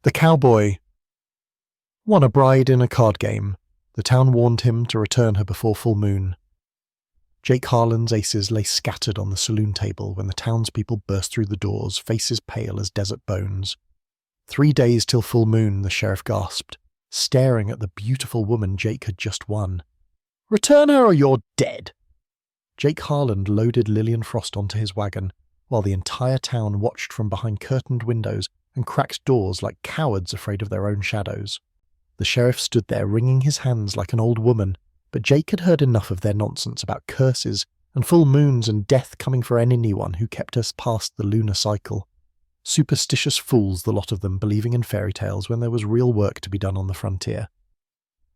The cowboy won a bride in a card game. The town warned him to return her before full moon. Jake Harlan's aces lay scattered on the saloon table when the townspeople burst through the doors, faces pale as desert bones. 3 days till full moon, the sheriff gasped, staring at the beautiful woman Jake had just won. "Return her or you're dead!" Jake Harlan loaded Lillian Frost onto his wagon, while the entire town watched from behind curtained windows and cracked doors like cowards afraid of their own shadows. The sheriff stood there wringing his hands like an old woman, but Jake had heard enough of their nonsense about curses and full moons and death coming for anyone who kept us past the lunar cycle. Superstitious fools, the lot of them, believing in fairy tales when there was real work to be done on the frontier.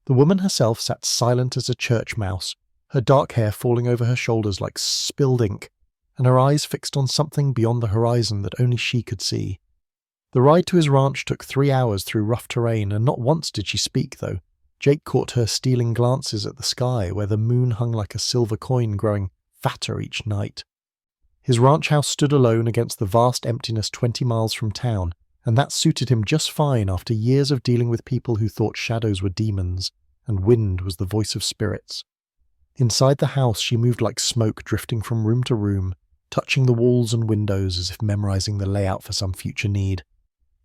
The woman herself sat silent as a church mouse, her dark hair falling over her shoulders like spilled ink, and her eyes fixed on something beyond the horizon that only she could see. The ride to his ranch took 3 hours through rough terrain, and not once did she speak, though. Jake caught her stealing glances at the sky, where the moon hung like a silver coin, growing fatter each night. His ranch house stood alone against the vast emptiness 20 miles from town, and that suited him just fine after years of dealing with people who thought shadows were demons, and wind was the voice of spirits. Inside the house she moved like smoke drifting from room to room, touching the walls and windows as if memorizing the layout for some future need.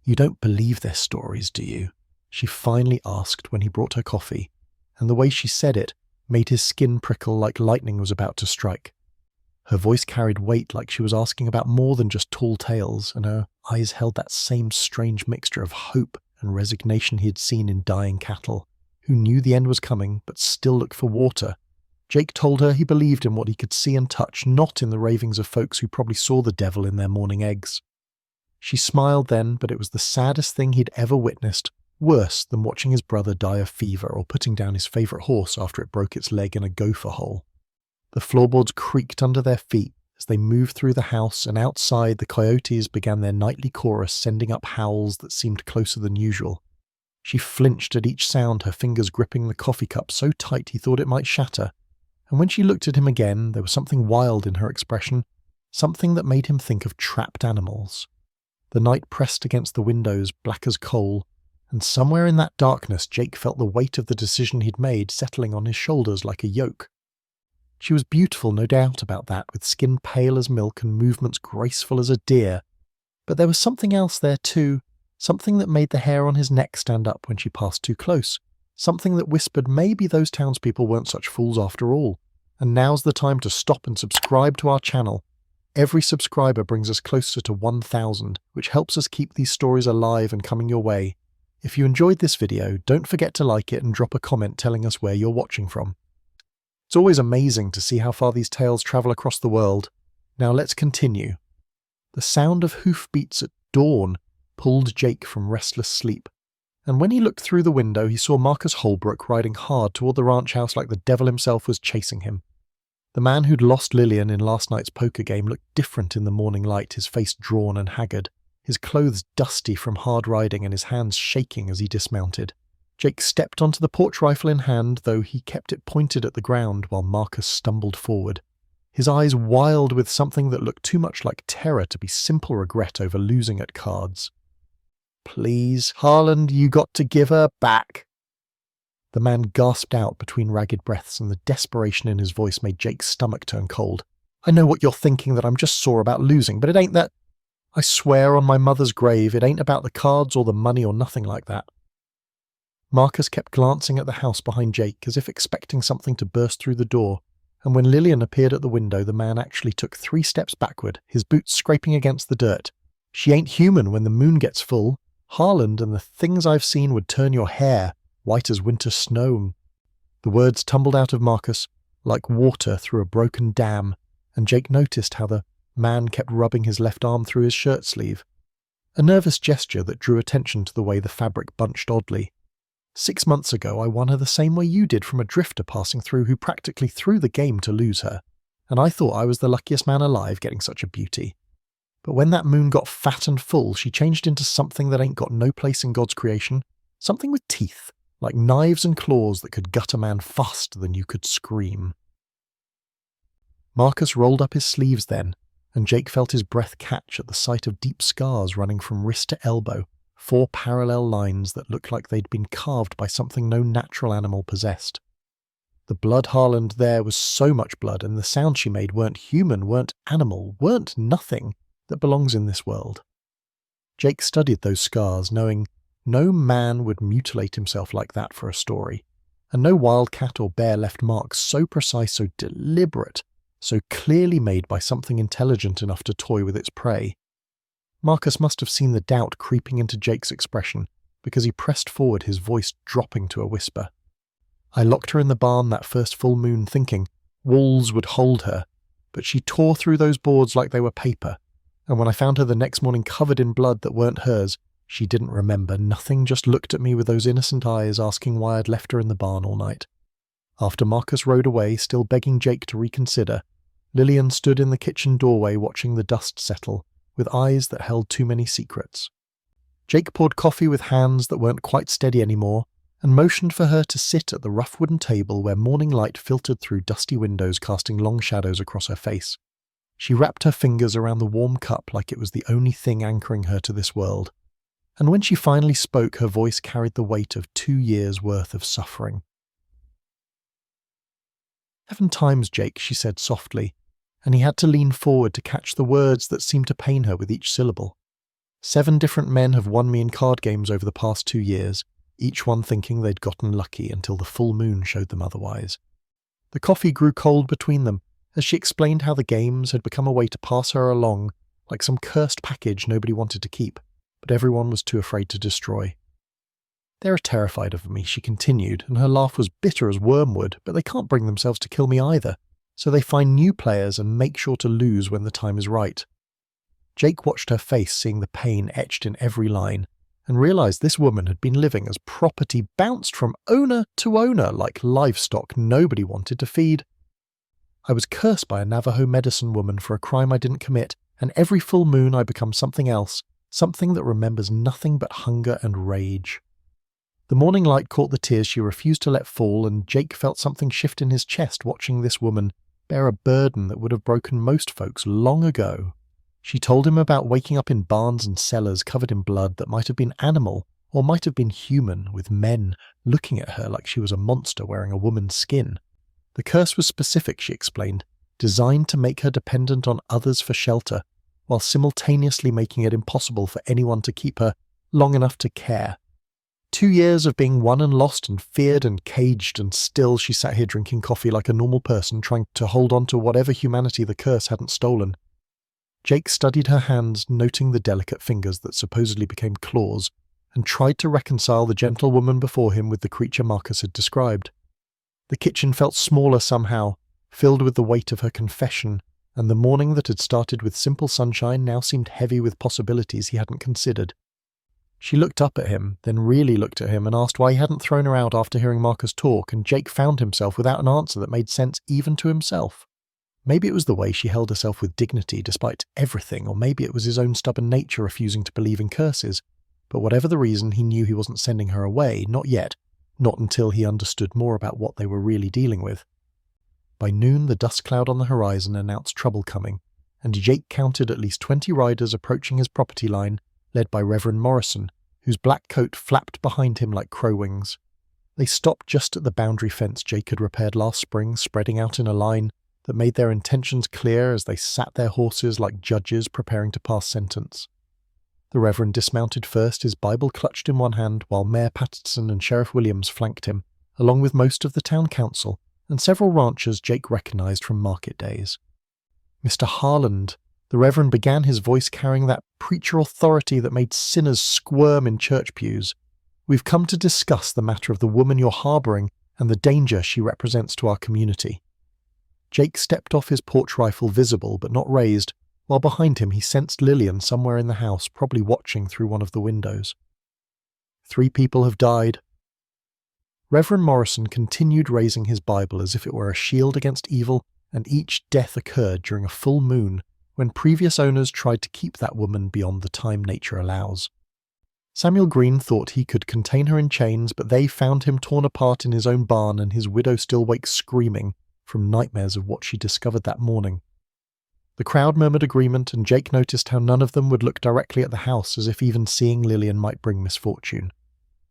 "You don't believe their stories, do you?" she finally asked when he brought her coffee, and the way she said it made his skin prickle like lightning was about to strike. Her voice carried weight like she was asking about more than just tall tales, and her eyes held that same strange mixture of hope and resignation he had seen in dying cattle, who knew the end was coming but still looked for water. Jake told her he believed in what he could see and touch, not in the ravings of folks who probably saw the devil in their morning eggs. She smiled then, but it was the saddest thing he'd ever witnessed, worse than watching his brother die of fever or putting down his favourite horse after it broke its leg in a gopher hole. The floorboards creaked under their feet as they moved through the house, and outside the coyotes began their nightly chorus, sending up howls that seemed closer than usual. She flinched at each sound, her fingers gripping the coffee cup so tight he thought it might shatter. And when she looked at him again, there was something wild in her expression, something that made him think of trapped animals. The night pressed against the windows, black as coal, and somewhere in that darkness Jake felt the weight of the decision he'd made settling on his shoulders like a yoke. She was beautiful, no doubt about that, with skin pale as milk and movements graceful as a deer. But there was something else there too, something that made the hair on his neck stand up when she passed too close, something that whispered maybe those townspeople weren't such fools after all. And now's the time to stop and subscribe to our channel. Every subscriber brings us closer to 1,000, which helps us keep these stories alive and coming your way. If you enjoyed this video, don't forget to like it and drop a comment telling us where you're watching from. It's always amazing to see how far these tales travel across the world. Now let's continue. The sound of hoofbeats at dawn pulled Jake from restless sleep, and when he looked through the window he saw Marcus Holbrook riding hard toward the ranch house like the devil himself was chasing him. The man who'd lost Lillian in last night's poker game looked different in the morning light, his face drawn and haggard, his clothes dusty from hard riding and his hands shaking as he dismounted. Jake stepped onto the porch rifle in hand, though he kept it pointed at the ground while Marcus stumbled forward, his eyes wild with something that looked too much like terror to be simple regret over losing at cards. "Please, Harlan, you got to give her back." The man gasped out between ragged breaths, and the desperation in his voice made Jake's stomach turn cold. "I know what you're thinking, that I'm just sore about losing, but it ain't that. I swear on my mother's grave, it ain't about the cards or the money or nothing like that." Marcus kept glancing at the house behind Jake, as if expecting something to burst through the door, and when Lillian appeared at the window, the man actually took 3 steps backward, his boots scraping against the dirt. "She ain't human when the moon gets full. Harlan, and the things I've seen would turn your hair white as winter snow." The words tumbled out of Marcus like water through a broken dam, and Jake noticed how the man kept rubbing his left arm through his shirt sleeve, a nervous gesture that drew attention to the way the fabric bunched oddly. "6 months ago I won her the same way you did from a drifter passing through who practically threw the game to lose her, and I thought I was the luckiest man alive getting such a beauty. But when that moon got fat and full, she changed into something that ain't got no place in God's creation, something with teeth, like knives and claws that could gut a man faster than you could scream." Marcus rolled up his sleeves then, and Jake felt his breath catch at the sight of deep scars running from wrist to elbow, 4 parallel lines that looked like they'd been carved by something no natural animal possessed. The blood Harland there was so much blood, and the sounds she made weren't human, weren't animal, weren't nothing that belongs in this world. Jake studied those scars, knowing no man would mutilate himself like that for a story, and no wildcat or bear left marks so precise, so deliberate, so clearly made by something intelligent enough to toy with its prey. Marcus must have seen the doubt creeping into Jake's expression, because he pressed forward, his voice dropping to a whisper. I locked her in the barn that first full moon thinking walls would hold her, but she tore through those boards like they were paper, and when I found her the next morning covered in blood that weren't hers, she didn't remember nothing, just looked at me with those innocent eyes asking why I'd left her in the barn all night. After Marcus rode away, still begging Jake to reconsider, Lillian stood in the kitchen doorway watching the dust settle, with eyes that held too many secrets. Jake poured coffee with hands that weren't quite steady anymore, and motioned for her to sit at the rough wooden table where morning light filtered through dusty windows, casting long shadows across her face. She wrapped her fingers around the warm cup like it was the only thing anchoring her to this world, and when she finally spoke, her voice carried the weight of 2 years' worth of suffering. 7 times, Jake, she said softly, and he had to lean forward to catch the words that seemed to pain her with each syllable. 7 different men have won me in card games over the past 2 years, each one thinking they'd gotten lucky until the full moon showed them otherwise. The coffee grew cold between them as she explained how the games had become a way to pass her along, like some cursed package nobody wanted to keep, but everyone was too afraid to destroy. They're terrified of me, she continued, and her laugh was bitter as wormwood, but they can't bring themselves to kill me either, so they find new players and make sure to lose when the time is right. Jake watched her face, seeing the pain etched in every line, and realized this woman had been living as property bounced from owner to owner like livestock nobody wanted to feed. I was cursed by a Navajo medicine woman for a crime I didn't commit, and every full moon I become something else, something that remembers nothing but hunger and rage. The morning light caught the tears she refused to let fall, and Jake felt something shift in his chest watching this woman bear a burden that would have broken most folks long ago. She told him about waking up in barns and cellars covered in blood that might have been animal or might have been human, with men looking at her like she was a monster wearing a woman's skin. The curse was specific, she explained, designed to make her dependent on others for shelter, while simultaneously making it impossible for anyone to keep her long enough to care. 2 years of being won and lost and feared and caged, and still she sat here drinking coffee like a normal person, trying to hold on to whatever humanity the curse hadn't stolen. Jake studied her hands, noting the delicate fingers that supposedly became claws, and tried to reconcile the gentle woman before him with the creature Marcus had described. The kitchen felt smaller somehow, filled with the weight of her confession, and the morning that had started with simple sunshine now seemed heavy with possibilities he hadn't considered. She looked up at him, then really looked at him and asked why he hadn't thrown her out after hearing Marcus talk, and Jake found himself without an answer that made sense even to himself. Maybe it was the way she held herself with dignity despite everything, or maybe it was his own stubborn nature refusing to believe in curses. But whatever the reason, he knew he wasn't sending her away, not yet, not until he understood more about what they were really dealing with. By noon, the dust cloud on the horizon announced trouble coming, and Jake counted at least 20 riders approaching his property line, led by Reverend Morrison, whose black coat flapped behind him like crow wings. They stopped just at the boundary fence Jake had repaired last spring, spreading out in a line that made their intentions clear as they sat their horses like judges preparing to pass sentence. The Reverend dismounted first, his Bible clutched in one hand, while Mayor Patterson and Sheriff Williams flanked him, along with most of the town council and several ranchers Jake recognized from market days. Mr. Harland, the Reverend began, his voice carrying that preacher authority that made sinners squirm in church pews. We've come to discuss the matter of the woman you're harboring and the danger she represents to our community. Jake stepped off his porch rifle, visible but not raised, while behind him he sensed Lillian somewhere in the house, probably watching through one of the windows. 3 people have died. Reverend Morrison continued raising his Bible as if it were a shield against evil, and each death occurred during a full moon when previous owners tried to keep that woman beyond the time nature allows. Samuel Green thought he could contain her in chains, but they found him torn apart in his own barn and his widow still wakes screaming from nightmares of what she discovered that morning. The crowd murmured agreement, and Jake noticed how none of them would look directly at the house, as if even seeing Lillian might bring misfortune.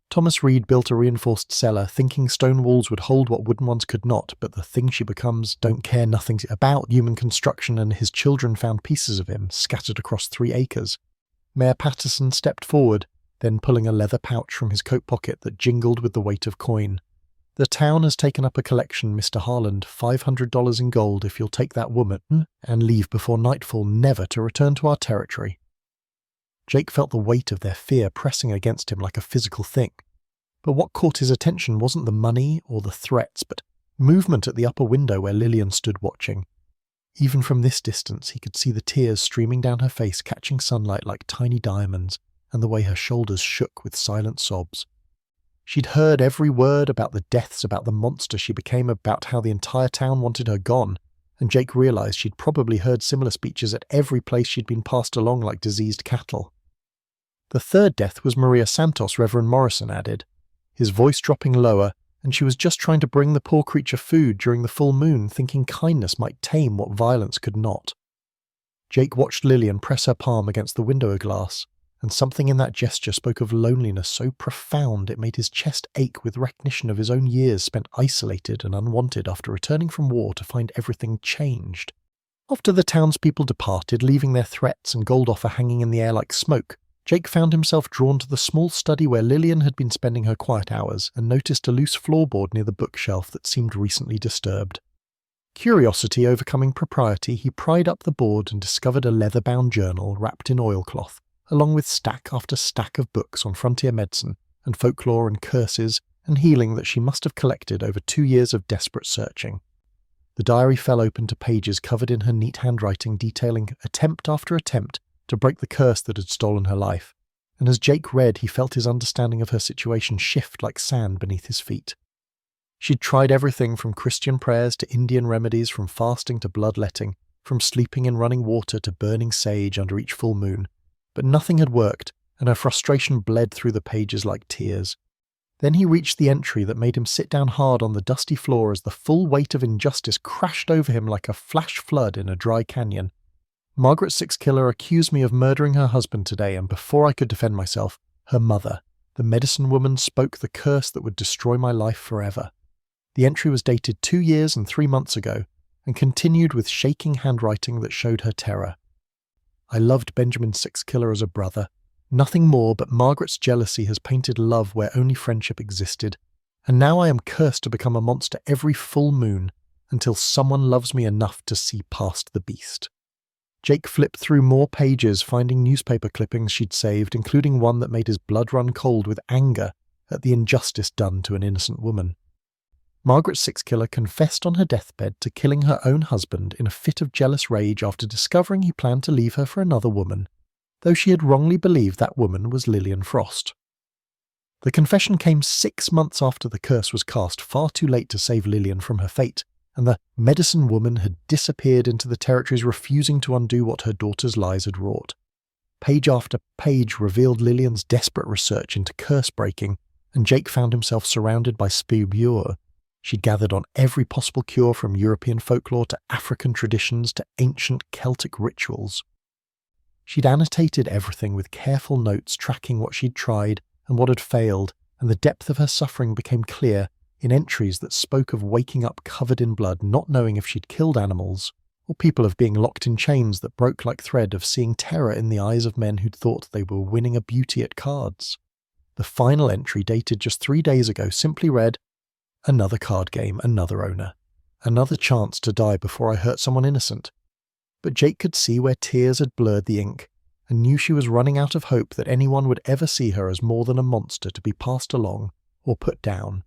Thomas Reed built a reinforced cellar, thinking stone walls would hold what wooden ones could not, but the thing she becomes don't care nothing about human construction, and his children found pieces of him scattered across 3 acres. Mayor Patterson stepped forward, then pulling a leather pouch from his coat pocket that jingled with the weight of coin. "The town has taken up a collection, Mr. Harland, $500 in gold if you'll take that woman and leave before nightfall, never to return to our territory." Jake felt the weight of their fear pressing against him like a physical thing. But what caught his attention wasn't the money or the threats, but movement at the upper window where Lillian stood watching. Even from this distance, he could see the tears streaming down her face, catching sunlight like tiny diamonds, and the way her shoulders shook with silent sobs. She'd heard every word about the deaths, about the monster she became, about how the entire town wanted her gone, and Jake realized she'd probably heard similar speeches at every place she'd been passed along like diseased cattle. The third death was Maria Santos, Reverend Morrison added, his voice dropping lower, and she was just trying to bring the poor creature food during the full moon, thinking kindness might tame what violence could not. Jake watched Lillian press her palm against the window glass, and something in that gesture spoke of loneliness so profound it made his chest ache with recognition of his own years spent isolated and unwanted after returning from war to find everything changed. After the townspeople departed, leaving their threats and gold offer hanging in the air like smoke, Jake found himself drawn to the small study where Lillian had been spending her quiet hours, and noticed a loose floorboard near the bookshelf that seemed recently disturbed. Curiosity overcoming propriety, he pried up the board and discovered a leather-bound journal wrapped in oilcloth, along with stack after stack of books on frontier medicine and folklore and curses and healing that she must have collected over 2 years of desperate searching. The diary fell open to pages covered in her neat handwriting detailing attempt after attempt to break the curse that had stolen her life, and as Jake read he felt his understanding of her situation shift like sand beneath his feet. She'd tried everything from Christian prayers to Indian remedies, from fasting to bloodletting, from sleeping in running water to burning sage under each full moon, but nothing had worked, and her frustration bled through the pages like tears. Then he reached the entry that made him sit down hard on the dusty floor as the full weight of injustice crashed over him like a flash flood in a dry canyon. "Margaret Sixkiller accused me of murdering her husband today, and before I could defend myself, her mother, the medicine woman, spoke the curse that would destroy my life forever." The entry was dated 2 years and 3 months ago, and continued with shaking handwriting that showed her terror. "I loved Benjamin Sixkiller as a brother. Nothing more, but Margaret's jealousy has painted love where only friendship existed, and now I am cursed to become a monster every full moon, until someone loves me enough to see past the beast." Jake flipped through more pages, finding newspaper clippings she'd saved, including one that made his blood run cold with anger at the injustice done to an innocent woman. Margaret Sixkiller confessed on her deathbed to killing her own husband in a fit of jealous rage after discovering he planned to leave her for another woman, though she had wrongly believed that woman was Lillian Frost. The confession came 6 months after the curse was cast, far too late to save Lillian from her fate, and the medicine woman had disappeared into the territories, refusing to undo what her daughter's lies had wrought. Page after page revealed Lillian's desperate research into curse breaking, and Jake found himself surrounded by spubure. She'd gathered on every possible cure, from European folklore to African traditions to ancient Celtic rituals. She'd annotated everything with careful notes tracking what she'd tried and what had failed, and the depth of her suffering became clear in entries that spoke of waking up covered in blood, not knowing if she'd killed animals, or people of being locked in chains that broke like thread, of seeing terror in the eyes of men who'd thought they were winning a beauty at cards. The final entry, dated just 3 days ago, simply read, "Another card game, another owner. Another chance to die before I hurt someone innocent." But Jake could see where tears had blurred the ink, and knew she was running out of hope that anyone would ever see her as more than a monster to be passed along or put down.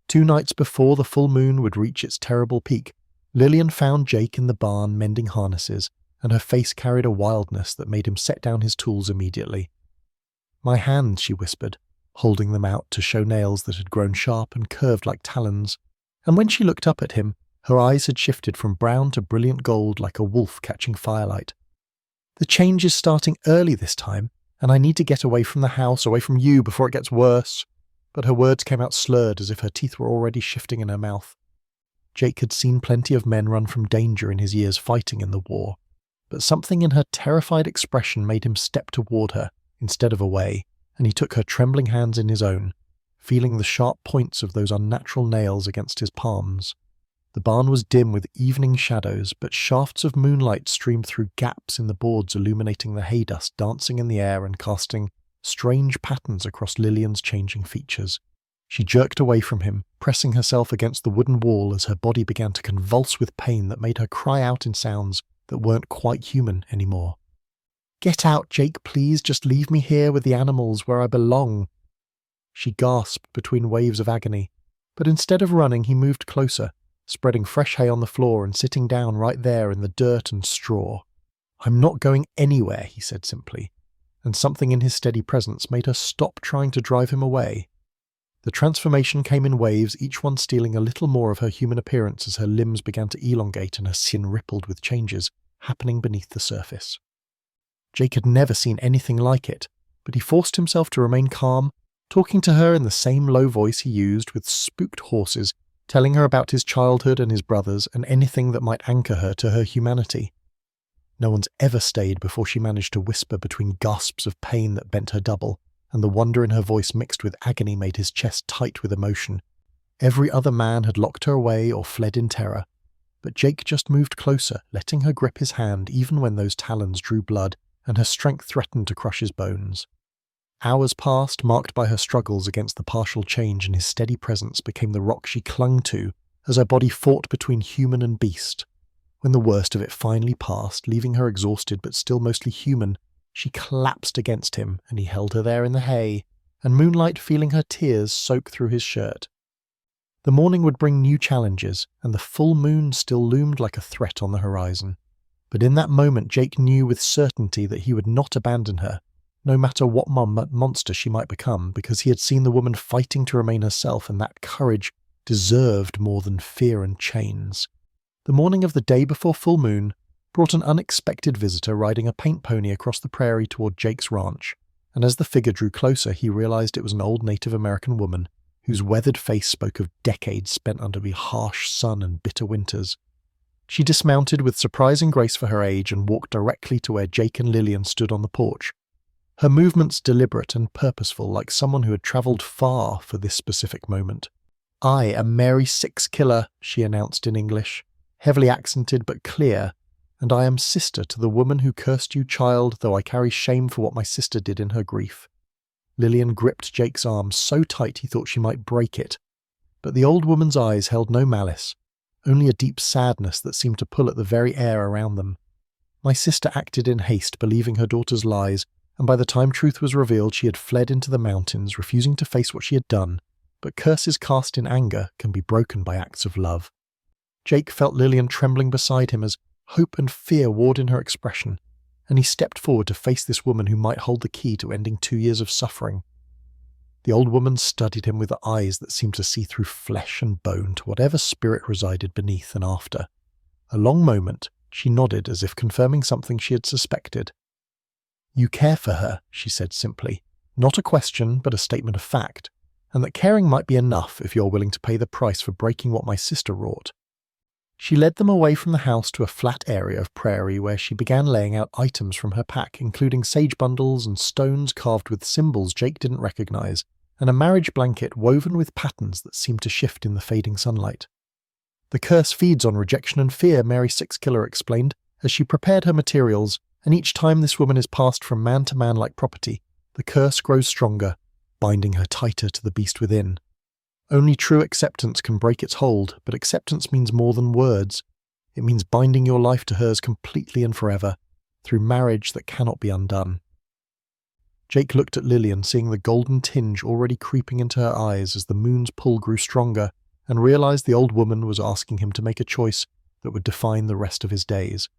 2 nights before the full moon would reach its terrible peak, Lillian found Jake in the barn mending harnesses, and her face carried a wildness that made him set down his tools immediately. "My hands," she whispered, holding them out to show nails that had grown sharp and curved like talons, and when she looked up at him, her eyes had shifted from brown to brilliant gold like a wolf catching firelight. "The change is starting early this time, and I need to get away from the house, away from you, before it gets worse." But her words came out slurred, as if her teeth were already shifting in her mouth. Jake had seen plenty of men run from danger in his years fighting in the war, but something in her terrified expression made him step toward her instead of away, and he took her trembling hands in his own, feeling the sharp points of those unnatural nails against his palms. The barn was dim with evening shadows, but shafts of moonlight streamed through gaps in the boards, illuminating the hay dust dancing in the air and casting strange patterns across Lillian's changing features. She jerked away from him, pressing herself against the wooden wall as her body began to convulse with pain that made her cry out in sounds that weren't quite human anymore. "Get out, Jake, please, just leave me here with the animals where I belong." She gasped between waves of agony, but instead of running he moved closer, spreading fresh hay on the floor and sitting down right there in the dirt and straw. "I'm not going anywhere," he said simply, and something in his steady presence made her stop trying to drive him away. The transformation came in waves, each one stealing a little more of her human appearance as her limbs began to elongate and her skin rippled with changes happening beneath the surface. Jake had never seen anything like it, but he forced himself to remain calm, talking to her in the same low voice he used with spooked horses, telling her about his childhood and his brothers and anything that might anchor her to her humanity. No one's ever stayed before she managed to whisper between gasps of pain that bent her double, and the wonder in her voice mixed with agony made his chest tight with emotion. Every other man had locked her away or fled in terror, but Jake just moved closer, letting her grip his hand even when those talons drew blood and her strength threatened to crush his bones. Hours passed, marked by her struggles against the partial change, and his steady presence became the rock she clung to as her body fought between human and beast. When the worst of it finally passed, leaving her exhausted but still mostly human, she collapsed against him, and he held her there in the hay, and moonlight feeling her tears soak through his shirt. The morning would bring new challenges, and the full moon still loomed like a threat on the horizon. But in that moment Jake knew with certainty that he would not abandon her, no matter what monster she might become, because he had seen the woman fighting to remain herself, and that courage deserved more than fear and chains. The morning of the day before full moon brought an unexpected visitor riding a paint pony across the prairie toward Jake's ranch, and as the figure drew closer he realized it was an old Native American woman, whose weathered face spoke of decades spent under the harsh sun and bitter winters. She dismounted with surprising grace for her age and walked directly to where Jake and Lillian stood on the porch. Her movements deliberate and purposeful, like someone who had travelled far for this specific moment. "I am Mary Sixkiller," she announced in English, heavily accented but clear, "and I am sister to the woman who cursed you, child, though I carry shame for what my sister did in her grief." Lillian gripped Jake's arm so tight he thought she might break it, but the old woman's eyes held no malice, only a deep sadness that seemed to pull at the very air around them. "My sister acted in haste, believing her daughter's lies, and by the time truth was revealed she had fled into the mountains, refusing to face what she had done, but curses cast in anger can be broken by acts of love." Jake felt Lillian trembling beside him as hope and fear warred in her expression, and he stepped forward to face this woman who might hold the key to ending 2 years of suffering. The old woman studied him with eyes that seemed to see through flesh and bone to whatever spirit resided beneath and after. A long moment, she nodded as if confirming something she had suspected. "You care for her," she said simply, not a question but a statement of fact, and that caring might be enough if you're willing to pay the price for breaking what my sister wrought. She led them away from the house to a flat area of prairie where she began laying out items from her pack, including sage bundles and stones carved with symbols Jake didn't recognize, and a marriage blanket woven with patterns that seemed to shift in the fading sunlight. "The curse feeds on rejection and fear," Mary Sixkiller explained, as she prepared her materials, "and each time this woman is passed from man to man like property, the curse grows stronger, binding her tighter to the beast within. Only true acceptance can break its hold, but acceptance means more than words. It means binding your life to hers completely and forever, through marriage that cannot be undone." Jake looked at Lillian, seeing the golden tinge already creeping into her eyes as the moon's pull grew stronger, and realized the old woman was asking him to make a choice that would define the rest of his days.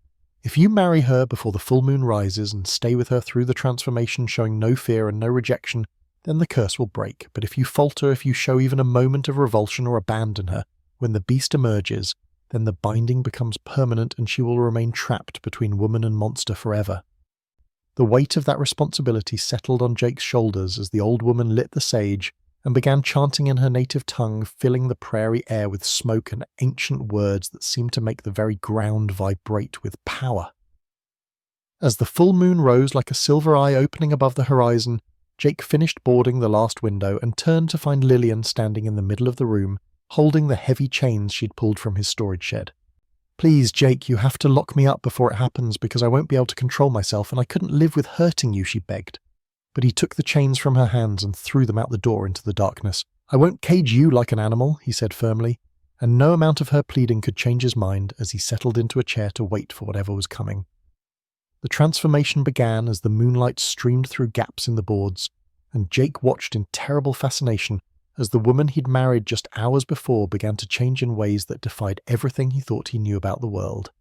If you marry her before the full moon rises and stay with her through the transformation showing no fear and no rejection, then the curse will break. But if you falter, if you show even a moment of revulsion or abandon her, when the beast emerges, then the binding becomes permanent and she will remain trapped between woman and monster forever. The weight of that responsibility settled on Jake's shoulders as the old woman lit the sage and began chanting in her native tongue, filling the prairie air with smoke and ancient words that seemed to make the very ground vibrate with power. As the full moon rose like a silver eye opening above the horizon, Jake finished boarding the last window and turned to find Lillian standing in the middle of the room, holding the heavy chains she'd pulled from his storage shed. "Please, Jake, you have to lock me up before it happens because I won't be able to control myself and I couldn't live with hurting you," she begged. But he took the chains from her hands and threw them out the door into the darkness. "I won't cage you like an animal," he said firmly, and no amount of her pleading could change his mind as he settled into a chair to wait for whatever was coming. The transformation began as the moonlight streamed through gaps in the boards, and Jake watched in terrible fascination as the woman he'd married just hours before began to change in ways that defied everything he thought he knew about the world.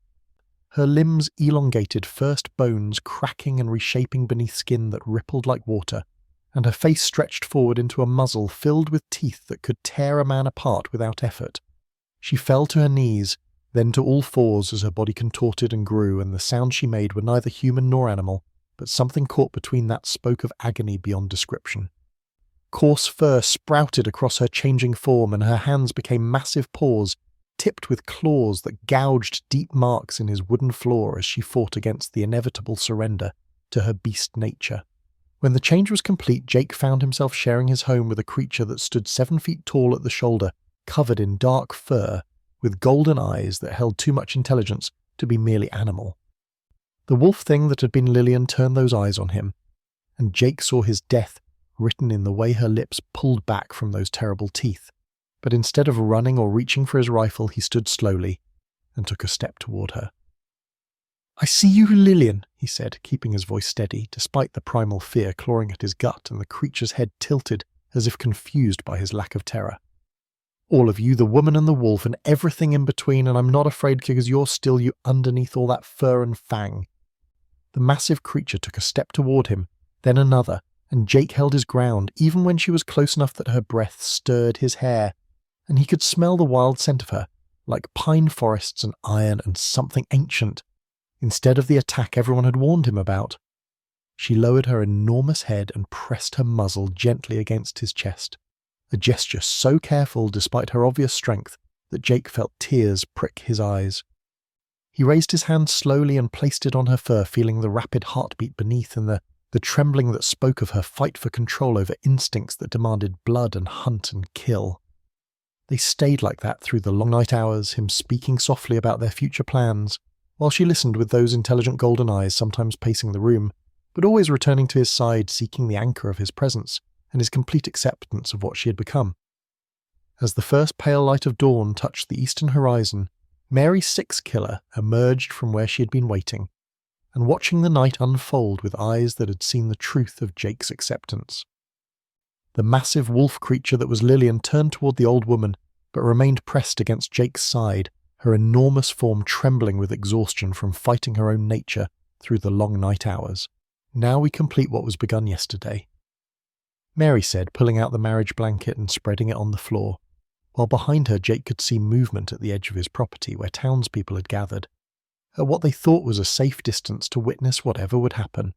Her limbs elongated, first bones cracking and reshaping beneath skin that rippled like water, and her face stretched forward into a muzzle filled with teeth that could tear a man apart without effort. She fell to her knees, then to all fours as her body contorted and grew, and the sounds she made were neither human nor animal, but something caught between that spoke of agony beyond description. Coarse fur sprouted across her changing form, and her hands became massive paws, tipped with claws that gouged deep marks in his wooden floor as she fought against the inevitable surrender to her beast nature. When the change was complete, Jake found himself sharing his home with a creature that stood 7 feet tall at the shoulder, covered in dark fur, with golden eyes that held too much intelligence to be merely animal. The wolf thing that had been Lillian turned those eyes on him, and Jake saw his death written in the way her lips pulled back from those terrible teeth. But instead of running or reaching for his rifle, he stood slowly and took a step toward her. "I see you, Lillian," he said, keeping his voice steady, despite the primal fear clawing at his gut and the creature's head tilted as if confused by his lack of terror. "All of you, the woman and the wolf, and everything in between, and I'm not afraid because you're still you underneath all that fur and fang." The massive creature took a step toward him, then another, and Jake held his ground, even when she was close enough that her breath stirred his hair, and he could smell the wild scent of her, like pine forests and iron and something ancient, instead of the attack everyone had warned him about. She lowered her enormous head and pressed her muzzle gently against his chest, a gesture so careful despite her obvious strength that Jake felt tears prick his eyes. He raised his hand slowly and placed it on her fur, feeling the rapid heartbeat beneath and the trembling that spoke of her fight for control over instincts that demanded blood and hunt and kill. They stayed like that through the long night hours, him speaking softly about their future plans, while she listened with those intelligent golden eyes sometimes pacing the room, but always returning to his side, seeking the anchor of his presence and his complete acceptance of what she had become. As the first pale light of dawn touched the eastern horizon, Mary Six-Killer emerged from where she had been waiting, and watching the night unfold with eyes that had seen the truth of Jake's acceptance. The massive wolf creature that was Lillian turned toward the old woman, but remained pressed against Jake's side, her enormous form trembling with exhaustion from fighting her own nature through the long night hours. "Now we complete what was begun yesterday," Mary said, pulling out the marriage blanket and spreading it on the floor, while behind her Jake could see movement at the edge of his property where townspeople had gathered, at what they thought was a safe distance to witness whatever would happen.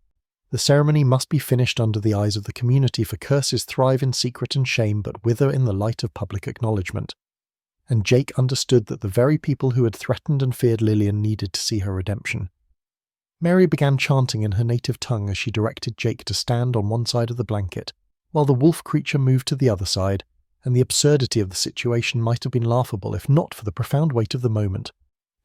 The ceremony must be finished under the eyes of the community, for curses thrive in secret and shame but wither in the light of public acknowledgement. And Jake understood that the very people who had threatened and feared Lillian needed to see her redemption. Mary began chanting in her native tongue as she directed Jake to stand on one side of the blanket, while the wolf creature moved to the other side, and the absurdity of the situation might have been laughable if not for the profound weight of the moment.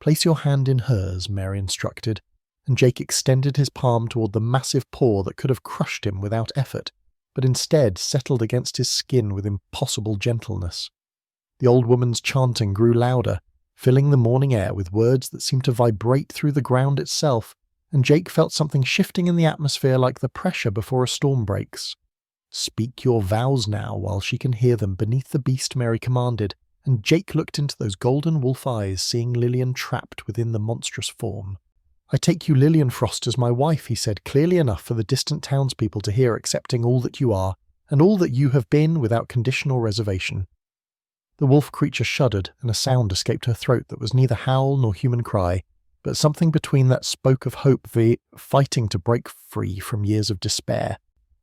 "Place your hand in hers," Mary instructed, and Jake extended his palm toward the massive paw that could have crushed him without effort, but instead settled against his skin with impossible gentleness. The old woman's chanting grew louder, filling the morning air with words that seemed to vibrate through the ground itself, and Jake felt something shifting in the atmosphere like the pressure before a storm breaks. "Speak your vows now while she can hear them beneath the beast," Mary commanded, and Jake looked into those golden wolf eyes, seeing Lillian trapped within the monstrous form. "I take you, Lillian Frost, as my wife," he said, clearly enough for the distant townspeople to hear, accepting all that you are, and all that you have been without condition or reservation. The wolf creature shuddered, and a sound escaped her throat that was neither howl nor human cry, but something between that spoke of hope fighting to break free from years of despair.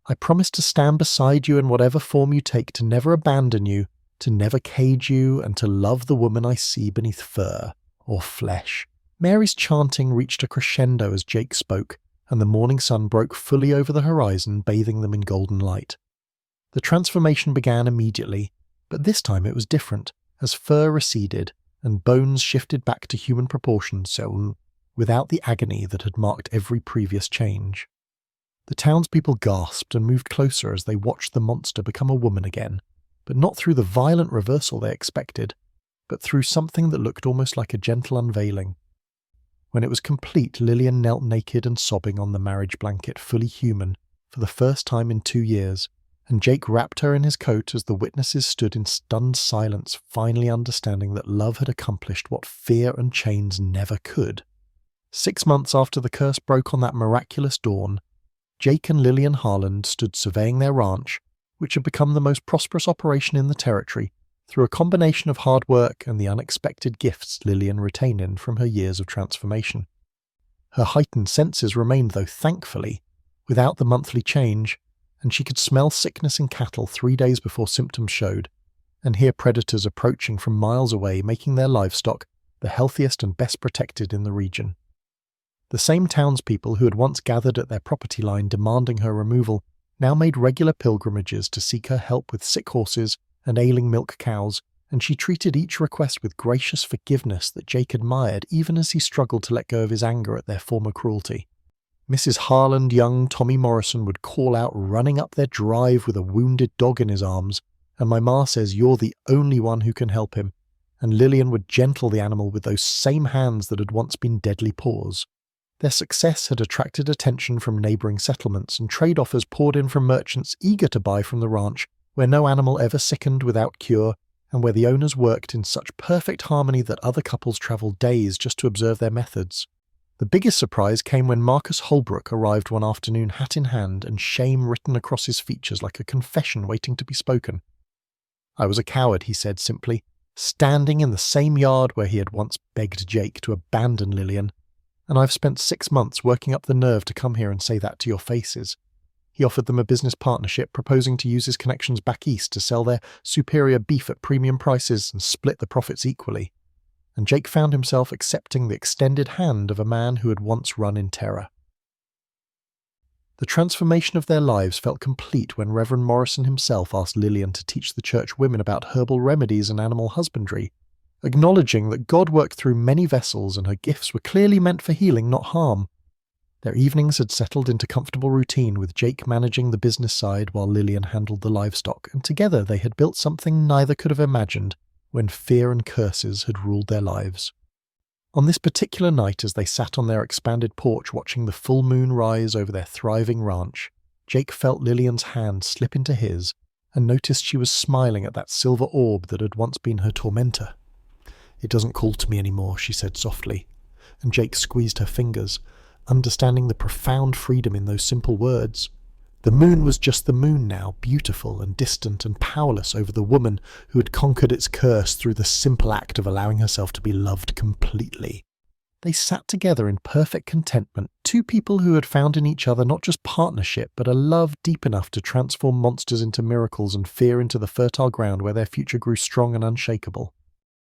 I promise to stand beside you in whatever form you take, to never abandon you, to never cage you, and to love the woman I see beneath fur or flesh." Mary's chanting reached a crescendo as Jake spoke, and the morning sun broke fully over the horizon, bathing them in golden light. The transformation began immediately, but this time it was different, as fur receded and bones shifted back to human proportions, so without the agony that had marked every previous change. The townspeople gasped and moved closer as they watched the monster become a woman again, but not through the violent reversal they expected, but through something that looked almost like a gentle unveiling. When it was complete, Lillian knelt naked and sobbing on the marriage blanket, fully human, for the first time in 2 years, and Jake wrapped her in his coat as the witnesses stood in stunned silence, finally understanding that love had accomplished what fear and chains never could. 6 months after the curse broke on that miraculous dawn, Jake and Lillian Harland stood surveying their ranch, which had become the most prosperous operation in the territory, through a combination of hard work and the unexpected gifts Lillian retained in from her years of transformation. Her heightened senses remained, though, thankfully, without the monthly change, and she could smell sickness in cattle 3 days before symptoms showed, and hear predators approaching from miles away, making their livestock the healthiest and best protected in the region. The same townspeople who had once gathered at their property line demanding her removal now made regular pilgrimages to seek her help with sick horses and ailing milk cows, and she treated each request with gracious forgiveness that Jake admired, even as he struggled to let go of his anger at their former cruelty. Mrs. Harland, young Tommy Morrison would call out, running up their drive with a wounded dog in his arms, and my ma says, "You're the only one who can help him," and Lillian would gentle the animal with those same hands that had once been deadly paws. Their success had attracted attention from neighbouring settlements, and trade offers poured in from merchants eager to buy from the ranch, where no animal ever sickened without cure, and where the owners worked in such perfect harmony that other couples travelled days just to observe their methods. The biggest surprise came when Marcus Holbrook arrived one afternoon, hat in hand, and shame written across his features like a confession waiting to be spoken. "I was a coward," he said simply, standing in the same yard where he had once begged Jake to abandon Lillian, "and I've spent 6 months working up the nerve to come here and say that to your faces." He offered them a business partnership, proposing to use his connections back east to sell their superior beef at premium prices and split the profits equally. And Jake found himself accepting the extended hand of a man who had once run in terror. The transformation of their lives felt complete when Reverend Morrison himself asked Lillian to teach the church women about herbal remedies and animal husbandry, acknowledging that God worked through many vessels and her gifts were clearly meant for healing, not harm. Their evenings had settled into comfortable routine, with Jake managing the business side while Lillian handled the livestock, and together they had built something neither could have imagined when fear and curses had ruled their lives. On this particular night, as they sat on their expanded porch watching the full moon rise over their thriving ranch, Jake felt Lillian's hand slip into his and noticed she was smiling at that silver orb that had once been her tormentor. "It doesn't call to me anymore," she said softly, and Jake squeezed her fingers, understanding the profound freedom in those simple words. The moon was just the moon now, beautiful and distant and powerless over the woman who had conquered its curse through the simple act of allowing herself to be loved completely. They sat together in perfect contentment, two people who had found in each other not just partnership, but a love deep enough to transform monsters into miracles and fear into the fertile ground where their future grew strong and unshakable.